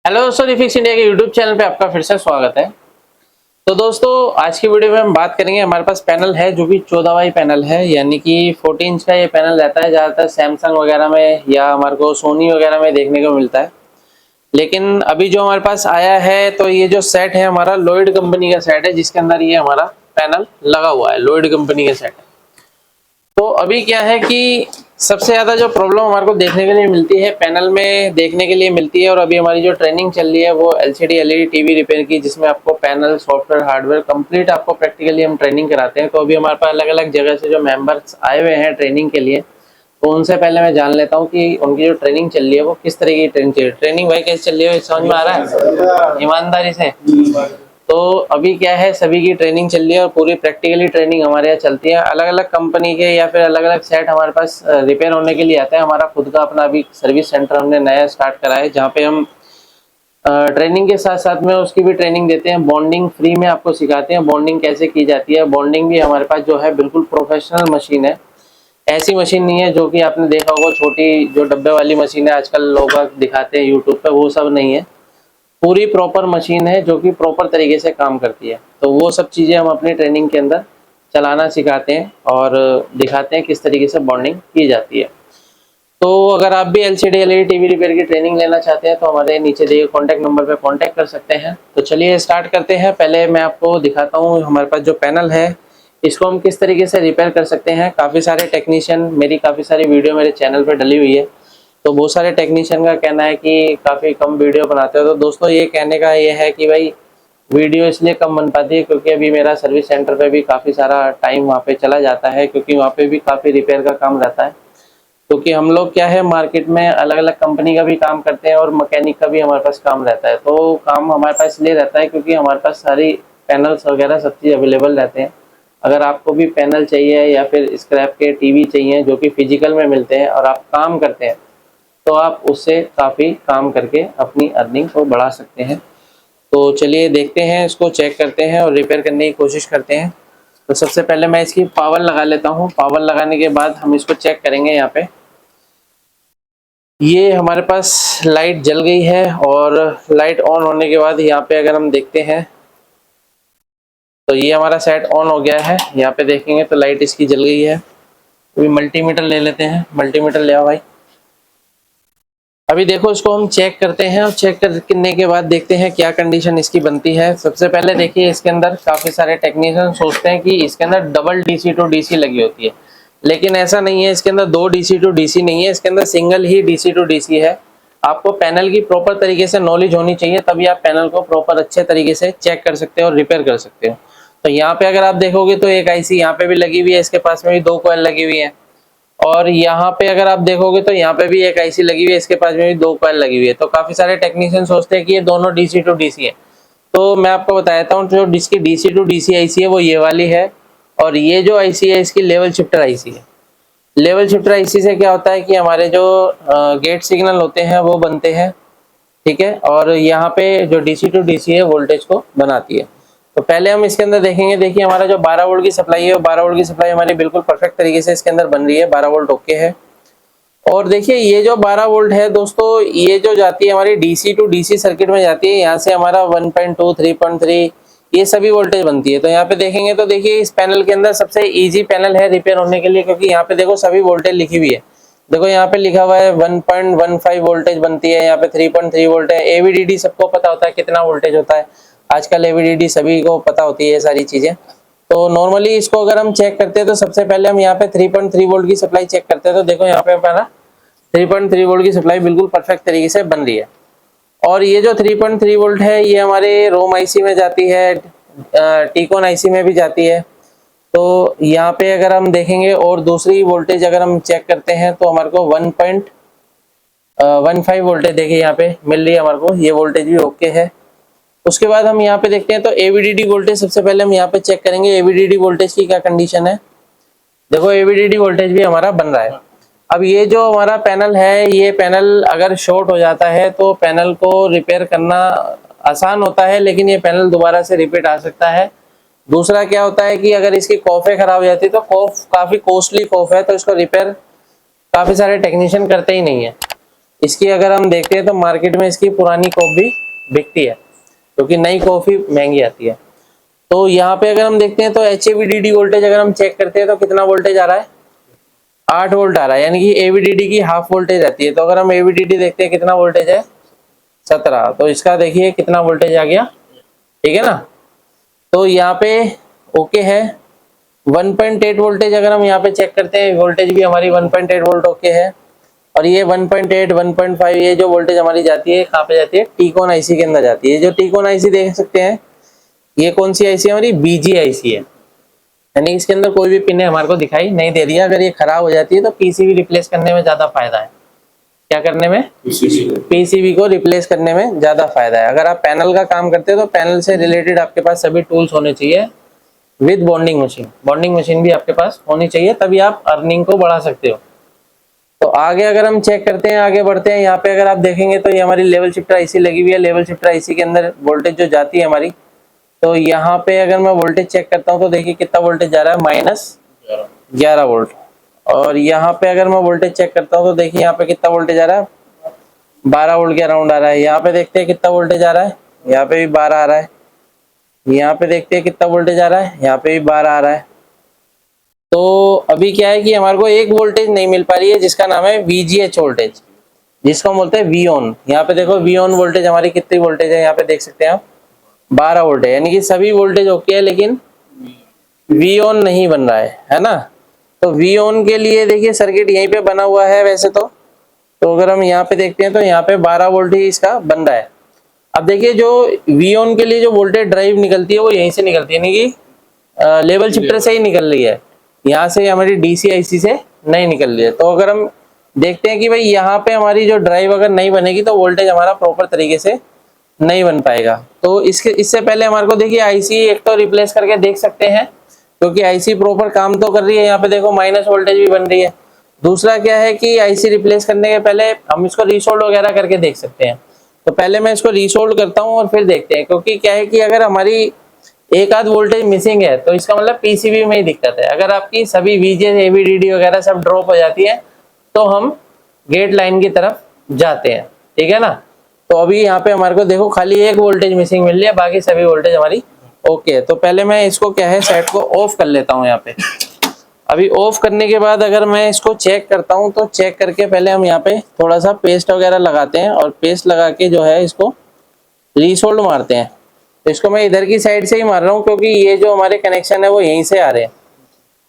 Hello दोस्तों, refix India के YouTube channel पे आपका फिर से स्वागत है। तो दोस्तों आज की वीडियो में हम बात करेंगे। हमारे पास पैनल है जो कि 14 वाई पैनल है, यानी कि 14 इंच का ये पैनल रहता है। ज़्यादातर सैमसंग वगैरह में या हमारे को सोनी वगैरह में देखने को मिलता है। लेकिन अभी जो हमारे पास आया है तो ये जो सेट है हमारा लॉयड कंपनी का सेट है, जिसके अंदर ये हमारा पैनल लगा हुआ है। लॉयड कंपनी का सेट है। तो अभी क्या है कि सबसे ज़्यादा जो प्रॉब्लम हमारे को देखने के लिए मिलती है पैनल में देखने के लिए मिलती है, और अभी हमारी जो ट्रेनिंग चल रही है वो एलसीडी एलईडी टीवी रिपेयर की, जिसमें आपको पैनल सॉफ्टवेयर हार्डवेयर कंप्लीट आपको प्रैक्टिकली हम ट्रेनिंग कराते हैं। तो अभी हमारे पास अलग अलग जगह से जो मेंबर्स आए हुए हैं ट्रेनिंग के लिए, तो उनसे पहले मैं जान लेता हूँ कि उनकी जो ट्रेनिंग चल रही है वो किस तरह की ट्रेनिंग चल रही है। ट्रेनिंग भाई कैसे चल रही है, समझ में आ रहा है ईमानदारी से? तो अभी क्या है, सभी की ट्रेनिंग चल रही है और पूरी प्रैक्टिकली ट्रेनिंग हमारे यहाँ चलती है। अलग अलग कंपनी के या फिर अलग अलग सेट हमारे पास रिपेयर होने के लिए आता है। हमारा खुद का अपना अभी सर्विस सेंटर हमने नया स्टार्ट करा है, जहाँ पे हम ट्रेनिंग के साथ साथ में उसकी भी ट्रेनिंग देते हैं। बॉन्डिंग फ्री में आपको सिखाते हैं, बॉन्डिंग कैसे की जाती है। बॉन्डिंग भी हमारे पास जो है बिल्कुल प्रोफेशनल मशीन है। ऐसी मशीन नहीं है जो कि आपने देखा होगा छोटी जो डब्बे वाली मशीन है आजकल लोग दिखाते हैं यूट्यूब पे, वो सब नहीं है। पूरी प्रॉपर मशीन है जो कि प्रॉपर तरीके से काम करती है। तो वो सब चीज़ें हम अपनी ट्रेनिंग के अंदर चलाना सिखाते हैं और दिखाते हैं किस तरीके से बॉन्डिंग की जाती है। तो अगर आप भी एलसीडी एलईडी टीवी रिपेयर की ट्रेनिंग लेना चाहते हैं तो हमारे नीचे दिए कॉन्टैक्ट नंबर पे कॉन्टैक्ट कर सकते हैं। तो चलिए स्टार्ट करते हैं। पहले मैं आपको दिखाता हूँ हमारे पास जो पैनल है इसको हम किस तरीके से रिपेयर कर सकते हैं। काफ़ी सारे टेक्नीशियन, मेरी काफ़ी सारी वीडियो मेरे चैनल पर डली हुई है, तो बहुत सारे टेक्नीशियन का कहना है कि काफ़ी कम वीडियो बनाते हो। तो दोस्तों ये कहने का ये है कि भाई वीडियो इसलिए कम बन पाती है क्योंकि अभी मेरा सर्विस सेंटर पे भी काफ़ी सारा टाइम वहाँ पे चला जाता है, क्योंकि वहाँ पे भी काफ़ी रिपेयर का काम रहता है। क्योंकि हम लोग क्या है मार्केट में अलग अलग कंपनी का भी काम करते हैं और मैकेनिक का भी हमारे पास काम रहता है। तो काम हमारे पास इसलिए रहता है क्योंकि हमारे पास सारी पैनल्स वगैरह सब चीज़ अवेलेबल रहते हैं। अगर आपको भी पैनल चाहिए या फिर स्क्रैप के टीवी चाहिए जो कि फिजिकल में मिलते हैं और आप काम करते हैं, तो आप उससे काफ़ी काम करके अपनी अर्निंग को बढ़ा सकते हैं। तो चलिए देखते हैं, इसको चेक करते हैं और रिपेयर करने की कोशिश करते हैं। तो सबसे पहले मैं इसकी पावर लगा लेता हूँ। पावर लगाने के बाद हम इसको चेक करेंगे। यहाँ पे ये हमारे पास लाइट जल गई है और लाइट ऑन होने के बाद यहाँ पे अगर हम देखते हैं तो ये हमारा सेट ऑन हो गया है। यहाँ पे देखेंगे तो लाइट इसकी जल गई है। अभी मल्टीमीटर ले लेते हैं। मल्टीमीटर ले आओ भाई। अभी देखो इसको हम चेक करते हैं और चेक करने के बाद देखते हैं क्या कंडीशन इसकी बनती है। सबसे पहले देखिए इसके अंदर काफ़ी सारे टेक्नीशियन सोचते हैं कि इसके अंदर डबल डीसी टू डीसी लगी होती है, लेकिन ऐसा नहीं है। इसके अंदर दो डीसी टू डीसी नहीं है, इसके अंदर सिंगल ही डीसी टू डीसी है। आपको पैनल की प्रॉपर तरीके से नॉलेज होनी चाहिए, तभी आप पैनल को प्रॉपर अच्छे तरीके से चेक कर सकते हो और रिपेयर कर सकते हो। तो यहाँ पे अगर आप देखोगे तो एक आईसी यहाँ पे भी लगी हुई है, इसके पास में भी दो कॉइल लगी हुई है, और यहाँ पे अगर आप देखोगे तो यहाँ पे भी एक आईसी लगी हुई है, इसके पास में भी दो कॉइल लगी हुई है। तो काफी सारे टेक्नीशियन सोचते हैं कि ये दोनों डीसी टू डीसी है। तो मैं आपको बता देता हूँ, जो इसकी डीसी टू डीसी आईसी है वो ये वाली है, और ये जो आईसी है इसकी लेवल शिफ्टर आईसी है। लेवल शिफ्टर आईसी से क्या होता है कि हमारे जो गेट सिग्नल होते हैं वो बनते हैं, ठीक है, और यहाँ पे जो डीसी टू डीसी है वोल्टेज को बनाती है। तो पहले हम इसके अंदर देखेंगे। देखिए हमारा जो 12 वोल्ट की सप्लाई है, 12 वोल्ट की सप्लाई हमारी बिल्कुल परफेक्ट तरीके से इसके अंदर बन रही है। 12 वोल्ट ओके है। और देखिए ये जो 12 वोल्ट है दोस्तों, ये जो जाती है हमारी डीसी टू डीसी सर्किट में जाती है। यहाँ से हमारा 1.2, 3.3 ये सभी वोल्टेज बनती है। तो यहाँ पे देखेंगे तो देखिए इस पैनल के अंदर सबसे ईजी पैनल है रिपेयर होने के लिए, क्योंकि यहाँ पे देखो सभी वोल्टेज लिखी हुई है। देखो यहाँ पे लिखा हुआ है 1.15 वोल्टेज बनती है, यहाँ पे 3.3 वोल्ट है। एवीडीडी सबको पता होता है कितना वोल्टेज होता है, आजकल एवीडीडी सभी को पता होती है ये सारी चीजें। तो नॉर्मली इसको अगर हम चेक करते हैं तो सबसे पहले हम यहाँ पे 3.3 वोल्ट की सप्लाई चेक करते हैं। तो देखो यहाँ पे हमारा 3.3 वोल्ट की सप्लाई बिल्कुल परफेक्ट तरीके से बन रही है। और ये जो 3.3 वोल्ट है ये हमारे रोम आईसी में जाती है, टीकॉन आईसी में भी जाती है। तो यहाँ पे अगर हम देखेंगे और दूसरी वोल्टेज अगर हम चेक करते हैं तो हमारे को 1.15 वोल्टेज देखिए यहाँ पे मिल रही है हमारे को। ये वोल्टेज भी ओके है। उसके बाद हम यहाँ पे देखते हैं तो एवीडीडी वोल्टेज सबसे पहले हम यहाँ पे चेक करेंगे एवीडीडी वोल्टेज की क्या कंडीशन है। देखो एवीडीडी वोल्टेज भी हमारा बन रहा है। अब ये जो हमारा पैनल है, ये पैनल अगर शॉर्ट हो जाता है तो पैनल को रिपेयर करना आसान होता है, लेकिन ये पैनल दोबारा से रिपीट आ सकता है। दूसरा क्या होता है कि अगर इसकी कॉफे खराब हो जाती है तो कॉफ काफी कॉस्टली कॉफ है, तो इसको रिपेयर काफी सारे टेक्नीशियन करते ही नहीं है। इसकी अगर हम देखते हैं तो मार्केट में इसकी पुरानी कॉप भी बिकती है, क्योंकि नई कॉफी महंगी आती है। तो यहाँ पे अगर हम देखते हैं तो HAVDD वोल्टेज अगर हम चेक करते हैं तो कितना वोल्टेज आ रहा है, 8 वोल्ट आ रहा है, यानी कि AVDD की हाफ वोल्टेज आती है। तो अगर हम AVDD देखते हैं कितना वोल्टेज है, 17, तो इसका देखिए कितना वोल्टेज आ गया, ठीक है ना। तो यहाँ पे ओके है। 1.8 वोल्टेज अगर हम यहाँ पे चेक करते हैं, वोल्टेज भी हमारी 1.8 वोल्ट ओके है। और ये 1.8 1.5 ये जो वोल्टेज हमारी जाती है कहाँ पे जाती है, टीकॉन आईसी के अंदर जाती है। जो टीकॉन आईसी देख सकते हैं, ये कौन सी आईसी है हमारी, BG आईसी है, यानी इसके अंदर कोई भी पिन हमारे को दिखाई नहीं दे रही है। अगर ये खराब हो जाती है तो PCB रिप्लेस करने में ज्यादा फायदा है। क्या करने में, PCB को रिप्लेस करने में ज्यादा फायदा है। अगर आप पैनल का काम करते हो तो पैनल से रिलेटेड आपके पास सभी टूल्स होने चाहिए with bonding machine. Bonding machine भी आपके पास होनी चाहिए, तभी आप अर्निंग को बढ़ा सकते हो। तो आगे अगर हम चेक करते हैं, आगे बढ़ते हैं, यहाँ पे अगर आप देखेंगे तो ये हमारी लेवल शिफ्टर आईसी लगी हुई है। लेवल शिफ्टर आईसी के अंदर वोल्टेज जो जाती है हमारी, तो यहाँ पे अगर मैं वोल्टेज चेक करता हूँ तो देखिए कितना वोल्टेज जा रहा है, -11 वोल्ट। और यहाँ पे अगर मैं वोल्टेज चेक करता हूँ तो देखिए यहाँ पे कितना वोल्टेज आ रहा है, 12 वोल्ट के अराउंड आ रहा है। यहाँ पे देखते हैं कितना वोल्टेज आ रहा है, यहाँ पे भी 12 आ रहा है। यहाँ पे देखते हैं कितना वोल्टेज आ रहा है, यहाँ पे भी 12 आ रहा है। तो अभी क्या है कि हमारे को एक वोल्टेज नहीं मिल पा रही है, जिसका नाम है VGH वोल्टेज, जिसको हम बोलते हैं वी ऑन। यहाँ पे देखो वी ऑन वोल्टेज हमारी कितनी वोल्टेज है, यहाँ पे देख सकते हैं आप 12 वोल्ट है, यानी कि सभी वोल्टेज ओके है, लेकिन वी ऑन नहीं बन रहा है ना। तो वी ऑन के लिए देखिए सर्किट यहीं पे बना हुआ है वैसे तो अगर हम यहाँ पे देखते हैं तो यहाँ पे 12 वोल्ट ही इसका बन रहा है। अब देखिए जो वी ऑन के लिए जो वोल्टेज ड्राइव निकलती है वो यहीं से निकलती है, यानी कि लेवल शिफ्टर से ही निकल रही है, यहाँ से हमारी DC IC से नहीं निकल रही है। तो अगर हम देखते हैं कि भाई यहाँ पे हमारी जो ड्राइव अगर नहीं बनेगी तो वोल्टेज हमारा प्रॉपर तरीके से नहीं बन पाएगा। तो इससे पहले हमारे को देखिए आईसी एक तो रिप्लेस करके देख सकते हैं, क्योंकि आईसी प्रॉपर काम तो कर रही है। यहाँ पे देखो माइनस वोल्टेज भी बन रही है। दूसरा क्या है कि आईसी रिप्लेस करने के पहले हम इसको रीसोल्ड वगैरह करके देख सकते हैं। तो पहले मैं इसको रीसोल्ड करता हूँ और फिर देखते हैं, क्योंकि क्या है कि अगर हमारी एक आध वोल्टेज मिसिंग है तो इसका मतलब PCB में ही दिक्कत है। अगर आपकी सभी VGH AVDD वगैरह सब ड्रॉप हो जाती है तो हम गेट लाइन की तरफ जाते हैं, ठीक है ना। तो अभी यहाँ पे हमारे को देखो खाली एक वोल्टेज मिसिंग मिल रही है, बाकी सभी वोल्टेज हमारी ओके है। तो पहले मैं इसको क्या है सेट को ऑफ कर लेता हूँ यहाँ पे। अभी ऑफ करने के बाद अगर मैं इसको चेक करता हूँ तो चेक करके पहले हम यहाँ पे थोड़ा सा पेस्ट वगैरह लगाते हैं, और पेस्ट लगा के जो है इसको रीसोल्ड मारते हैं। तो इसको मैं इधर की साइड से ही मार रहा हूँ, क्योंकि ये जो हमारे कनेक्शन है वो यहीं से आ रहे हैं।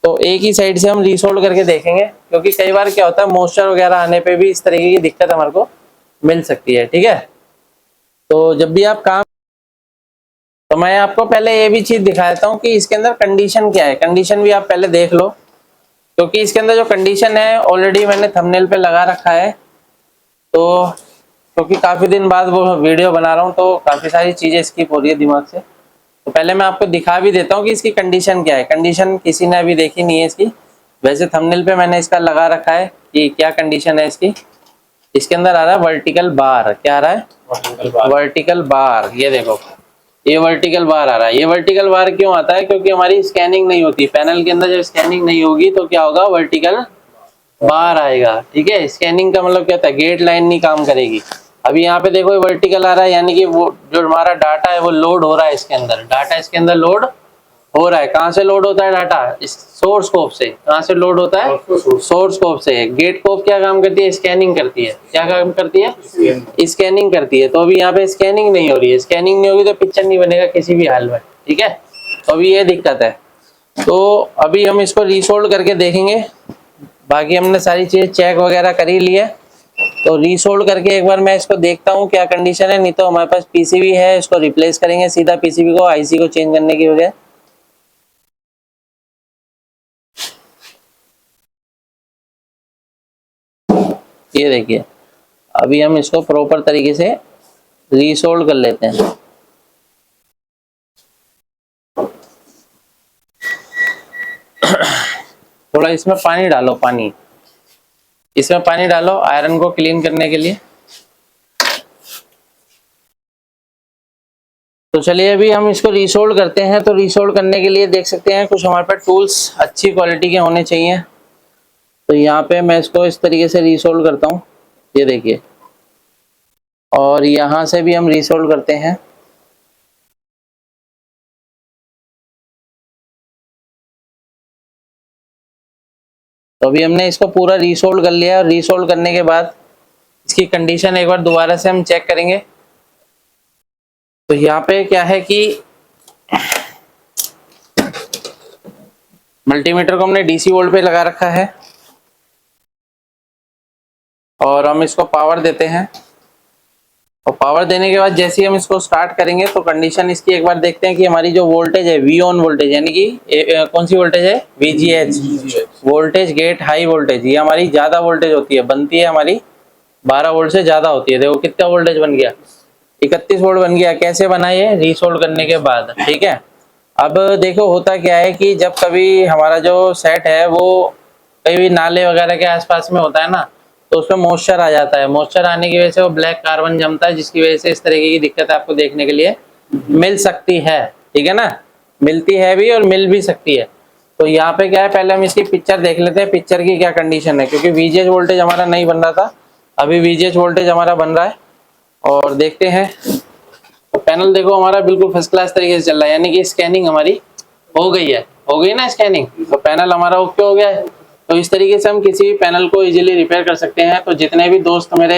तो एक ही साइड से हम रीसोल्ड करके देखेंगे, क्योंकि कई बार क्या होता है मॉइस्चर वगैरह आने पे भी इस तरीके की दिक्कत हमारे को मिल सकती है, ठीक है। तो जब भी आप काम, तो मैं आपको पहले ये भी चीज दिखा देता हूँ कि इसके अंदर कंडीशन क्या है। कंडीशन भी आप पहले देख लो, क्योंकि इसके अंदर जो कंडीशन है ऑलरेडी मैंने थंबनेल पे लगा रखा है। तो क्योंकि काफी दिन बाद वो वीडियो बना रहा हूँ तो काफी सारी चीजें स्किप हो रही है दिमाग से। तो पहले मैं आपको दिखा भी देता हूँ कि इसकी कंडीशन क्या है। कंडीशन किसी ने अभी देखी नहीं है इसकी, वैसे थंबनेल पे मैंने इसका लगा रखा है कि क्या कंडीशन है इसकी। इसके अंदर आ रहा है वर्टिकल बार। क्या आ रहा है, वर्टिकल बार। ये देखो ये वर्टिकल बार आ रहा है। ये वर्टिकल बार क्यों आता है, क्योंकि हमारी स्कैनिंग नहीं होती पैनल के अंदर। जब स्कैनिंग नहीं होगी तो क्या होगा, वर्टिकल बार आएगा, ठीक है। स्कैनिंग का मतलब क्या होता है, गेट लाइन नहीं काम करेगी। अभी यहाँ पे देखो वर्टिकल आ रहा है, यानी कि वो जो हमारा डाटा है वो लोड हो रहा है इसके अंदर। डाटा इसके अंदर लोड हो रहा है। कहाँ से लोड होता है डाटा, इस सोर्स कोप से। कहाँ से लोड होता है, सोर्स कोप से। गेट कोप क्या काम करती है, स्कैनिंग करती है। क्या काम करती है, स्कैनिंग करती है। तो अभी यहाँ पे स्कैनिंग नहीं हो रही है। स्कैनिंग नहीं होगी तो पिक्चर नहीं बनेगा किसी भी हाल में, ठीक है। तो अभी ये दिक्कत है। तो अभी हम इसको रीसोल्ड करके देखेंगे। बाकी हमने सारी चीजें चेक वगैरह कर ही ली है, तो रीसोल्ड करके एक बार मैं इसको देखता हूँ क्या कंडीशन है। नहीं तो हमारे पास PCB है, इसको रिप्लेस करेंगे सीधा PCB को, आईसी को चेंज करने की बजाय। ये देखिए अभी हम इसको प्रॉपर तरीके से रीसोल्ड कर लेते हैं। थोड़ा इसमें पानी डालो, पानी इसमें पानी डालो आयरन को क्लीन करने के लिए। तो चलिए अभी हम इसको रीसोल्ड करते हैं। तो रीसोल्ड करने के लिए देख सकते हैं कुछ हमारे पास टूल्स अच्छी क्वालिटी के होने चाहिए। तो यहाँ पे मैं इसको इस तरीके से रीसोल्ड करता हूँ। ये देखिए और यहाँ से भी हम रीसोल्ड करते हैं। तो अभी हमने इसको पूरा रीसोल्ड कर लिया, और रीसोल्ड करने के बाद इसकी कंडीशन एक बार दोबारा से हम चेक करेंगे। तो यहाँ पे क्या है कि मल्टीमीटर को हमने डीसी वोल्ट पे लगा रखा है, और हम इसको पावर देते हैं। और पावर देने के बाद जैसे ही हम इसको स्टार्ट करेंगे तो कंडीशन इसकी एक बार देखते हैं कि हमारी जो वोल्टेज है वी ऑन वोल्टेज, यानी कि कौन सी वोल्टेज है, VGH voltage get high voltage, ये हमारी ज्यादा वोल्टेज होती है, बनती है हमारी 12 वोल्ट से ज्यादा होती है। देखो कितना वोल्टेज बन गया, 31 वोल्ट बन गया। कैसे बना ये, रीसोल्ड करने के बाद, ठीक है। अब देखो होता क्या है कि जब कभी हमारा जो सेट है वो कहीं भी नाले वगैरह के आसपास में होता है ना, तो उसमें मॉइस्चर आ जाता है। मॉइस्चर आने की वजह से वो ब्लैक कार्बन जमता है, जिसकी वजह से इस तरीके की दिक्कत आपको देखने के लिए मिल सकती है, ठीक है ना। मिलती है भी और मिल भी सकती है। तो यहाँ पे क्या है, पहले हम इसकी पिक्चर देख लेते हैं, पिक्चर की क्या कंडीशन है, क्योंकि VGH वोल्टेज हमारा नहीं बन रहा था, अभी VGH वोल्टेज हमारा बन रहा है। और देखते हैं, तो पैनल देखो हमारा बिल्कुल फर्स्ट क्लास तरीके से चल रहा है, यानी कि स्कैनिंग हमारी हो गई है, हो गई ना स्कैनिंग, तो पैनल हमारा ओके हो गया है। तो इस तरीके से हम किसी भी पैनल को इजीली रिपेयर कर सकते हैं। तो जितने भी दोस्त मेरे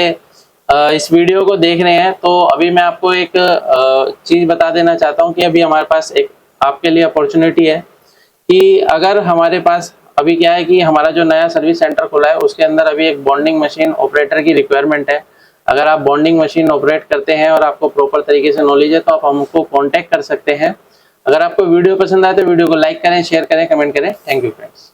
इस वीडियो को देख रहे हैं, तो अभी मैं आपको एक चीज बता देना चाहता हूँ कि अभी हमारे पास एक आपके लिए अपॉर्चुनिटी है कि अगर हमारे पास अभी क्या है कि हमारा जो नया सर्विस सेंटर खुला है उसके अंदर अभी एक बॉन्डिंग मशीन ऑपरेटर की रिक्वायरमेंट है। अगर आप बॉन्डिंग मशीन ऑपरेट करते हैं और आपको प्रॉपर तरीके से नॉलेज है, तो आप हमको कांटेक्ट कर सकते हैं। अगर आपको वीडियो पसंद आए तो वीडियो को लाइक करें, शेयर करें, कमेंट करें। Thank you friends.